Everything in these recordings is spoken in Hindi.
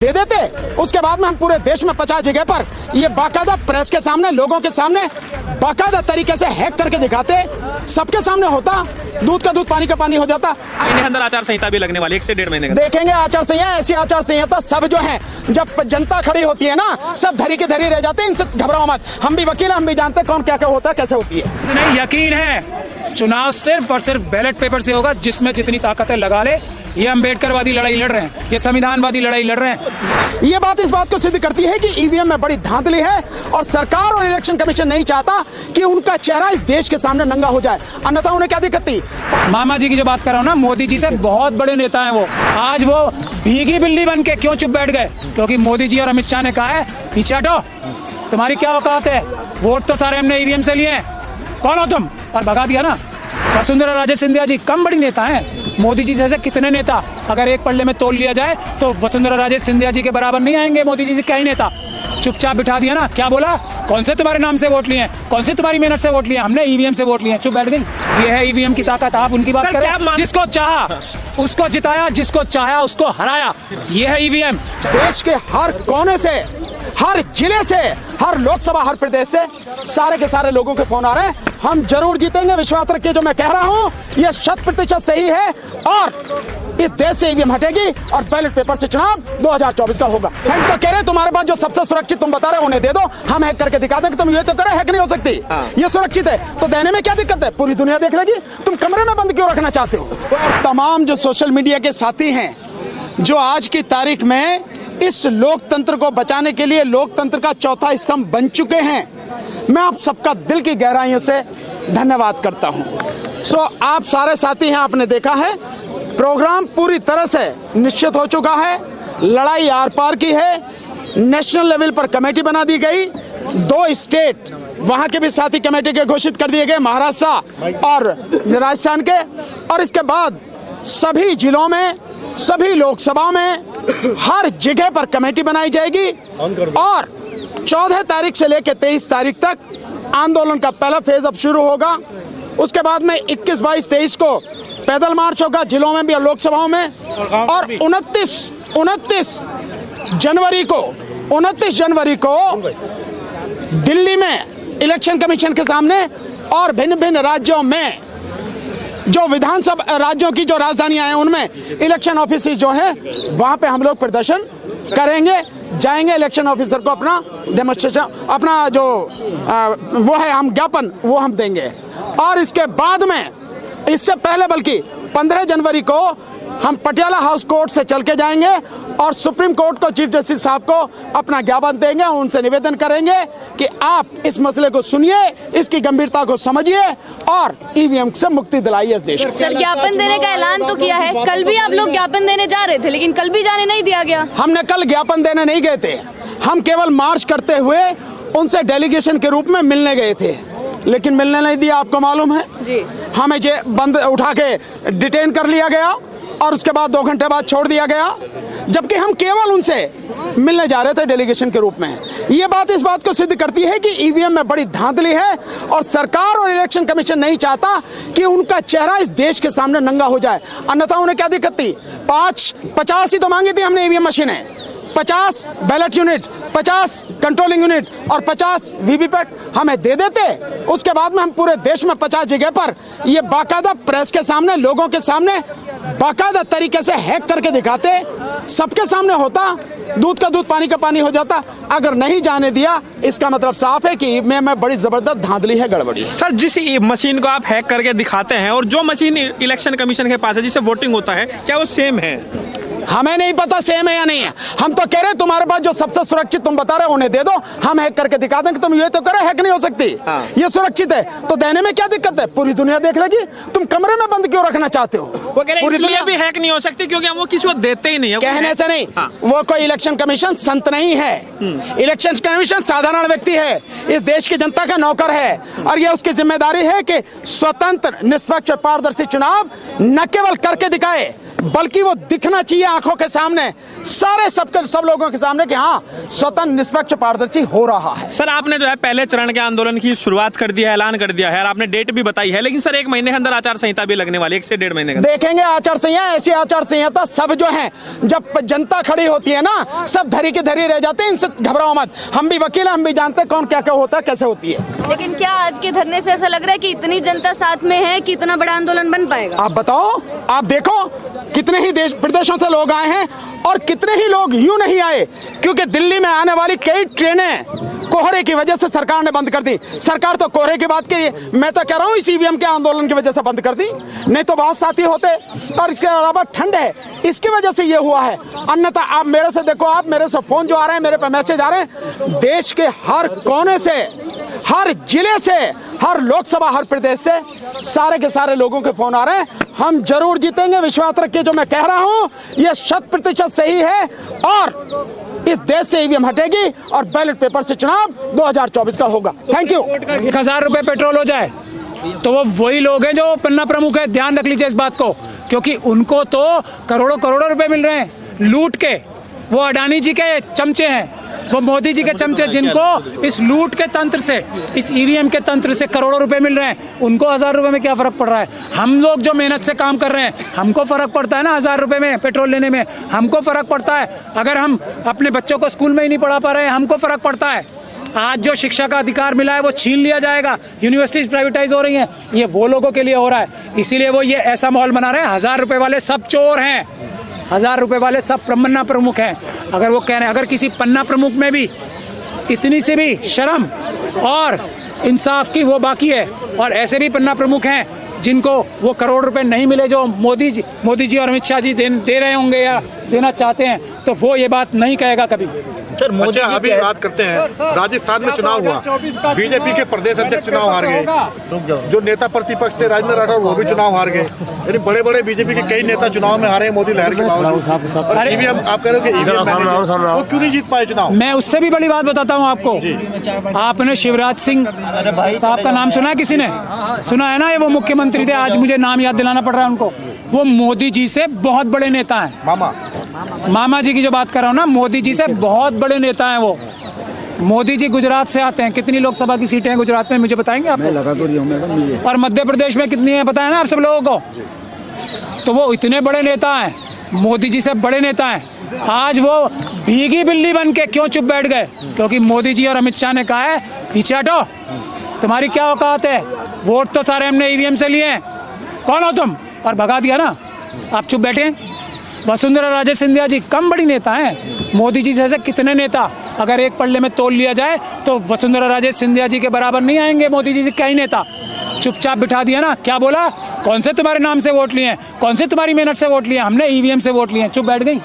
दे देते, उसके बाद में हम पूरे देश में 50 जगह पर ये बाकायदा प्रेस के सामने, लोगों के सामने बाकायदा तरीके से हैक करके दिखाते, सबके सामने होता, दूध का दूध पानी का पानी हो जाता। अंदर आचार संहिता भी लगने वाली 1 से 1.5 महीने का। देखेंगे आचार संहिता, ऐसी आचार संहिता सब जो है, जब जनता खड़ी होती है ना, सब धरी के धरी रह जाते हैं। इनसे घबराओ मत, हम भी वकील, हम भी जानते हैं कौन क्या क्या होता है, कैसे होती है। नहीं, यकीन है चुनाव सिर्फ और सिर्फ बैलेट पेपर से होगा, जिसमें जितनी ताकतें लगा ले। ये अम्बेडकरवादी लड़ाई लड़ रहे हैं, ये संविधानवादी लड़ाई लड़ रहे हैं। ये बात इस बात को सिद्ध करती है कि ईवीएम में बड़ी धांधली है और सरकार और इलेक्शन कमीशन नहीं चाहता कि उनका चेहरा इस देश के सामने नंगा हो जाए, अन्यथा उन्हें क्या दिक्कत थी। मामा जी की जो बात कर रहा हूँ ना, मोदी जी से बहुत बड़े नेता हैं वो। आज वो भीगी बिल्ली बन के क्यों चुप बैठ गए? क्योंकि मोदी जी और अमित शाह ने कहा है पीछे हटो, तुम्हारी क्या औकात है, वोट तो सारे हमने ईवीएम से लिए हैं, कौन हो तुम, और भगा दिया ना। वसुंधरा राजे सिंधिया जी कम बड़ी नेता हैं, मोदी जी जैसे कितने नेता अगर एक पल्ले में तोल लिया जाए तो वसुंधरा राजे सिंधिया जी के बराबर नहीं आएंगे मोदी जी से क्या ही नेता। चुपचाप बिठा दिया ना, क्या बोला, कौन से तुम्हारे नाम से वोट लिए, कौन से तुम्हारी मेहनत से वोट लिए, हमने ईवीएम से वोट लिए, चुप बैठ गई। ये है ईवीएम की ताकत। आप उनकी बात करें, जिसको चाहा उसको जिताया, जिसको चाहा उसको हराया, ये है ईवीएम। देश के हर कोने से, हर जिले से, हर लोकसभा, हर प्रदेश से सारे के सारे लोगों के फोन आ रहे हैं, हम जरूर जीतेंगे, विश्वास रखिए। जो मैं कह रहा हूं ये 100% सही है और इस देश से ईवीएम हटेगी और बैलेट पेपर से चुनाव 2024 का होगा। हम तो कह रहे तुम्हारे पास जो सबसे सुरक्षित तुम बता रहे हो उन्हें दे दो, हम हैक करके दिखा देंगे। तुम ये तो करो, हैक नहीं हो सकती, ये सुरक्षित है, तो देने में क्या दिक्कत है, पूरी दुनिया देख लेगी। तुम कमरे में बंद क्यों रखना चाहते हो? और तमाम जो सोशल मीडिया के साथी हैं जो आज की तारीख में इस लोकतंत्र को बचाने के लिए लोकतंत्र का चौथा स्तंभ बन चुके हैं, मैं आप सबका दिल की गहराइयों से धन्यवाद करता हूं। आप सारे साथी हैं, आपने देखा है प्रोग्राम पूरी तरह से निश्चित हो चुका है, लड़ाई आर पार की है, नेशनल लेवल पर कमेटी बना दी गई, 2 स्टेट वहां के भी साथी कमेटी के घोषित कर दिए गए, महाराष्ट्र और राजस्थान के, और इसके बाद सभी जिलों में, सभी लोकसभा में, हर जगह पर कमेटी बनाई जाएगी और 14 तारीख से लेकर 23 तारीख तक आंदोलन का पहला फेज अब शुरू होगा। उसके बाद में 21, 22, 23 को पैदल मार्च होगा जिलों में भी और लोकसभाओं में, और 29 जनवरी को दिल्ली में इलेक्शन कमीशन के सामने और भिन्न भिन्न राज्यों में, जो विधानसभा राज्यों की जो राजधानियां हैं उनमें इलेक्शन ऑफिस जो है वहां पे हम लोग प्रदर्शन करेंगे, जाएंगे, इलेक्शन ऑफिसर को अपना डेमोन्स्ट्रेशन, अपना जो वो है हम ज्ञापन वो हम देंगे। और इसके बाद में, इससे पहले बल्कि 15 जनवरी को हम पटियाला हाउस कोर्ट से चल के जाएंगे और सुप्रीम कोर्ट को, चीफ जस्टिस साहब को अपना ज्ञापन देंगे, उनसे निवेदन करेंगे कि आप इस मसले को सुनिए, इसकी गंभीरता को समझिए और ईवीएम से मुक्ति दिलाइए इस देश को। सर, ज्ञापन देने का ऐलान तो किया है, कल भी आप लोग ज्ञापन देने जा रहे थे, लेकिन कल भी जाने नहीं दिया गया। हमने कल ज्ञापन देने नहीं गए थे, हम केवल मार्च करते हुए उनसे डेलीगेशन के रूप में मिलने गए थे, लेकिन मिलने नहीं दिया। आपको मालूम है जी, हमें बंद उठा के डिटेन कर लिया गया और उसके बाद 2 घंटे बाद छोड़ दिया गया, जबकि हम केवल उनसे मिलने जा रहे थे डेलीगेशन के रूप में। ये बात इस बात को सिद्ध करती है कि ईवीएम में बड़ी धांधली है और सरकार और इलेक्शन कमीशन नहीं चाहता कि उनका चेहरा इस देश के सामने नंगा हो जाए, अन्यथा उन्हें क्या दिक्कत थी। 50 ही तो मांगी थी हमने ईवीएम मशीनें, 50 बैलेट यूनिट, 50 कंट्रोलिंग यूनिट और 50 वीवीपैट हमें दे देते, उसके बाद में हम पूरे देश में 50 जगह पर ये बाकायदा प्रेस के सामने, लोगों के सामने बाकायदा तरीके से हैक करके दिखाते, सबके सामने होता, दूध का दूध पानी का पानी हो जाता। अगर नहीं जाने दिया, इसका मतलब साफ है कि में बड़ी जबरदस्त धांधली है, गड़बड़ी है। सर, जिस मशीन को आप हैक करके दिखाते हैं और जो मशीन इलेक्शन कमीशन के पास है जिससे वोटिंग होता है, क्या वो सेम है? हमें नहीं पता सेम है या नहीं है, हम तो कह रहे तुम्हारे पास जो सबसे सुरक्षित तुम बता रहे हो उन्हें दे दो, हम हैक करके दिखा देंगे। तुम ये तो करो, हैक नहीं हो सकती, ये सुरक्षित है, तो देने में क्या दिक्कत है, पूरी दुनिया देख लेगी। तुम कमीरे में बंद क्यों रखना चाहते हो? वो कह रहे हैं इसलिए भी हैक नहीं हो सकती क्योंकि हम वो किसी को देते ही नहीं है। कहने से नहीं, वो कोई इलेक्शन कमीशन संत नहीं है, इलेक्शन कमीशन साधारण व्यक्ति है, इस देश की जनता का नौकर है और ये उसकी जिम्मेदारी है कि स्वतंत्र, निष्पक्ष और पारदर्शी चुनाव न केवल करके दिखाए बल्कि वो दिखना चाहिए आंखों के सामने, सारे सब लोगों के सामने कि हाँ स्वतंत्र निष्पक्ष पारदर्शी हो रहा है। सर आपने जो है पहले चरण के आंदोलन की शुरुआत कर दिया है, ऐलान कर दिया है और आपने डेट भी बताई है, लेकिन सर 1 महीने के अंदर आचार संहिता भी लगने वाली है, 1 से 1.5 महीने का। देखेंगे आचार संहिता, ऐसी आचार संहिता सब जो है जब जनता खड़ी होती है ना, सब धरी के धरी रह जाते हैं। इनसे घबराओ मत, हम भी वकील हैं, हम भी जानते हैं कौन क्या क्या होता है, कैसे होती है। लेकिन क्या आज के धरने से ऐसा लग रहा है कि इतनी जनता साथ में है कि इतना बड़ा आंदोलन बन पाएगा? आप बताओ, आप देखो कितने ही देश प्रदेशों से लोग आए हैं और कितने ही लोग यूं नहीं आए, क्योंकि दिल्ली में आने वाली कई ट्रेनें कोहरे की वजह से सरकार ने बंद कर दी। सरकार तो कोहरे की बात की, मैं तो कह रहा हूं इस ईवीएम के आंदोलन की वजह से बंद कर दी, नहीं तो बहुत साथी होते। और इसके अलावा ठंड है, इसकी वजह से ये हुआ है। अन्यथा आप मेरे से देखो, आप मेरे से फोन जो आ रहे हैं, मेरे पे मैसेज आ रहे हैं, देश के हर कोने से, हर जिले से, हर लोकसभा, हर प्रदेश से सारे के सारे लोगों के फोन आ रहे हैं। हम जरूर जीतेंगे, विश्वास रखिए, जो मैं कह रहा हूं यह 100% सही है और इस देश से ईवीएम हटेगी और बैलेट पेपर से चुनाव 2024 का होगा। Thank you. 1000 रुपए पेट्रोल हो जाए तो वो वही लोग हैं जो पन्ना प्रमुख है, ध्यान रख लीजिए इस बात को, क्योंकि उनको तो करोड़ों करोड़ों रुपए मिल रहे हैं लूट के। वो अडानी जी के चमचे हैं, वो मोदी जी के चमचे, जिनको इस लूट के तंत्र से, इस ईवीएम के तंत्र से करोड़ों रुपए मिल रहे हैं, उनको 1000 रुपए में क्या फर्क पड़ रहा है? हम लोग जो मेहनत से काम कर रहे हैं, हमको फर्क पड़ता है ना 1000 रुपए में पेट्रोल लेने में, हमको फर्क पड़ता है। अगर हम अपने बच्चों को स्कूल में ही नहीं पढ़ा पा रहे हैं, हमको फर्क पड़ता है। आज जो शिक्षा का अधिकार मिला है वो छीन लिया जाएगा, यूनिवर्सिटीज प्राइवेटाइज हो रही हैं, ये वो लोगों के लिए हो रहा है। इसीलिए वो ये ऐसा माहौल बना रहे हैं, 1000 रुपए वाले सब चोर हैं, 1000 रुपए वाले सब पन्ना प्रमुख हैं। अगर वो कह रहे हैं, अगर किसी पन्ना प्रमुख में भी इतनी सी भी शर्म और इंसाफ की वो बाकी है, और ऐसे भी पन्ना प्रमुख हैं जिनको वो करोड़ रुपए नहीं मिले जो मोदी जी और अमित शाह जी दे रहे होंगे या देना चाहते हैं, तो वो ये बात नहीं कहेगा कभी। सर मोदी अभी बात करते हैं, राजस्थान में चुनाव हुआ, बीजेपी के प्रदेश अध्यक्ष चुनाव हार गए, जो नेता प्रतिपक्ष थे राजेंद्र राठौर वो भी चुनाव हार गए, यानी बड़े बड़े बीजेपी के कई नेता चुनाव में हारे मोदी लहर के बावजूद। और ईवीएम आप कह रहे हो वो क्यों नहीं जीत पाए चुनाव? मैं उससे भी बड़ी बात बताता हूँ आपको। आपने शिवराज सिंह साहब का नाम सुना है? किसी ने सुना है ना? ये वो मुख्यमंत्री थे, आज मुझे नाम याद दिलाना पड़ रहा है उनको। वो मोदी जी से बहुत बड़े नेता हैं। मामा जी की जो बात कर रहा हूँ ना, मोदी जी से बहुत बड़े नेता हैं वो। मोदी जी गुजरात से आते हैं। कितनी लोकसभा की सीटें हैं गुजरात में, मुझे बताएंगे आप? और मध्य प्रदेश में कितनी है बताया ना आप सब लोगों को? तो वो इतने बड़े नेता हैं, मोदी जी से बड़े नेता हैं। आज वो भीगी बिल्ली बन के क्यों चुप बैठ गए? क्योंकि मोदी जी और अमित शाह ने कहा है पीछे हटो, तुम्हारी क्या औकात है, वोट तो सारे हमने ईवीएम से लिए हैं, कौन हो तुम? और भगा दिया ना, आप चुप बैठे। वसुंधरा राजे सिंधिया जी कम बड़ी नेता हैं? मोदी जी जैसे कितने नेता अगर एक पल्ले में तोल लिया जाए तो वसुंधरा राजे सिंधिया जी के बराबर नहीं आएंगे मोदी जी से कई नेता। चुपचाप बिठा दिया ना। क्या बोला? कौन से तुम्हारे नाम से वोट लिए, कौन से तुम्हारी मेहनत से वोट लिए? हमने ईवीएम से वोट लिए, चुप बैठ गई।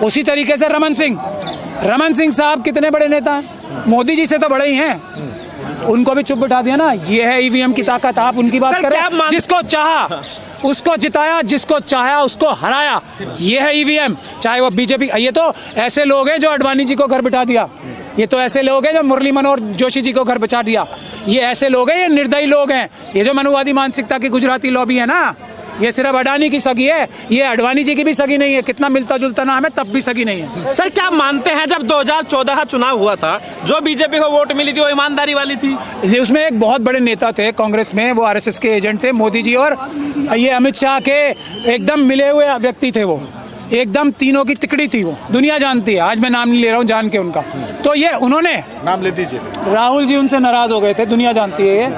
उसी तरीके से रमन सिंह साहब कितने बड़े नेता हैं, मोदी जी से तो बड़े ही हैं, उनको भी चुप बिठा दिया ना। ये है ईवीएम की ताकत। आप उनकी बात करें, जिसको चाहा उसको जिताया, जिसको चाहा उसको हराया, ये है ईवीएम। चाहे वो बीजेपी, ये तो ऐसे लोग हैं जो अडवाणी जी को घर बिठा दिया, ये तो ऐसे लोग हैं जो मुरली मनोहर जोशी जी को घर बिठा दिया, ये ऐसे लोग हैं, ये निर्दयी लोग हैं। ये जो मनुवादी मानसिकता की गुजराती लॉबी है ना, ये सिर्फ अडानी की सगी है, ये अडवाणी जी की भी सगी नहीं है। कितना मिलता जुलता नाम है, तब भी सगी नहीं है। सर क्या मानते हैं जब 2014 का चुनाव हुआ था, जो बीजेपी को वोट मिली थी वो ईमानदारी वाली थी? उसमें एक बहुत बड़े नेता थे कांग्रेस में, वो आरएसएस के एजेंट थे, मोदी जी और ये अमित शाह के एकदम मिले हुए व्यक्ति थे। वो एकदम तीनों की तिकड़ी थी, वो दुनिया जानती है। आज मैं नाम नहीं ले रहा हूँ जान के उनका। तो ये उन्होंने नाम ले दीजिए। राहुल जी उनसे नाराज हो गए थे, दुनिया जानती है। ये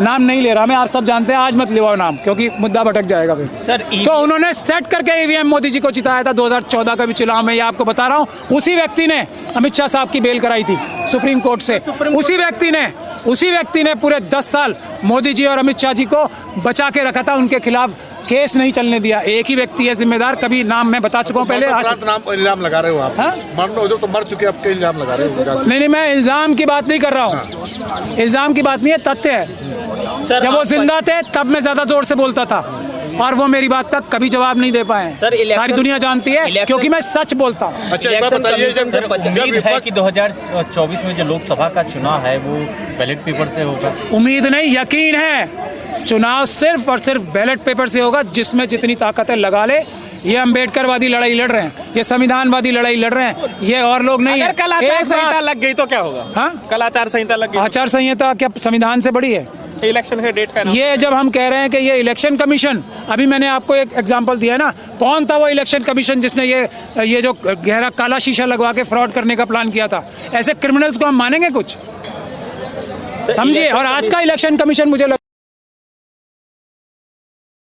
नाम नहीं ले रहा मैं, आप सब जानते हैं। आज मत लेवाओ नाम, क्योंकि मुद्दा भटक जाएगा फिर। सर तो उन्होंने सेट करके ईवीएम मोदी जी को जिताया था 2014 का भी चुनाव में, ये आपको बता रहा हूँ। उसी व्यक्ति ने अमित शाह साहब की बेल कराई थी सुप्रीम कोर्ट से। उसी व्यक्ति ने पूरे 10 साल मोदी जी और अमित शाह जी को बचा के रखा था, उनके खिलाफ केस नहीं चलने दिया। एक ही व्यक्ति है जिम्मेदार, कभी नाम मैं बता चुका हूँ पहले। नाम इल्जाम लगा रहे हो आप? मरना हो तो मर चुके, अब के इल्जाम लगा रहे हो? नहीं, मैं इल्जाम की बात नहीं कर रहा हूँ। इल्जाम की बात नहीं है, तथ्य है। जब वो जिंदा थे तब मैं ज्यादा जोर से बोलता था, और वो मेरी बात तक कभी जवाब नहीं दे पाए। सारी दुनिया जानती है, क्योंकि मैं सच बोलता हूँ। अच्छा, एक बात बताइए, उम्मीद है कि 2024 में जो लोकसभा का चुनाव है वो बैलेट पेपर से होगा? उम्मीद नहीं, यकीन है। चुनाव सिर्फ और सिर्फ बैलेट पेपर से होगा। जिसमें जितनी ताकत है लगा ले। ये अम्बेडकरवादी लड़ाई लड़ रहे हैं, ये संविधानवादी लड़ाई लड़ रहे हैं, ये और लोग नहीं है। अगर कल आचार संहिता लग गई तो क्या होगा? हाँ? कल आचार संहिता लग गई, आचार संहिता क्या संविधान से बड़ी है? इलेक्शन के डेट का ये जब हम कह रहे हैं कि ये इलेक्शन कमीशन, अभी मैंने आपको एक एग्जांपल दिया है ना, कौन था वो इलेक्शन कमीशन जिसने ये जो गहरा काला शीशा लगवा के फ्रॉड करने का प्लान किया था? ऐसे क्रिमिनल्स को हम मानेंगे कुछ? समझिए। और आज का इलेक्शन कमीशन मुझे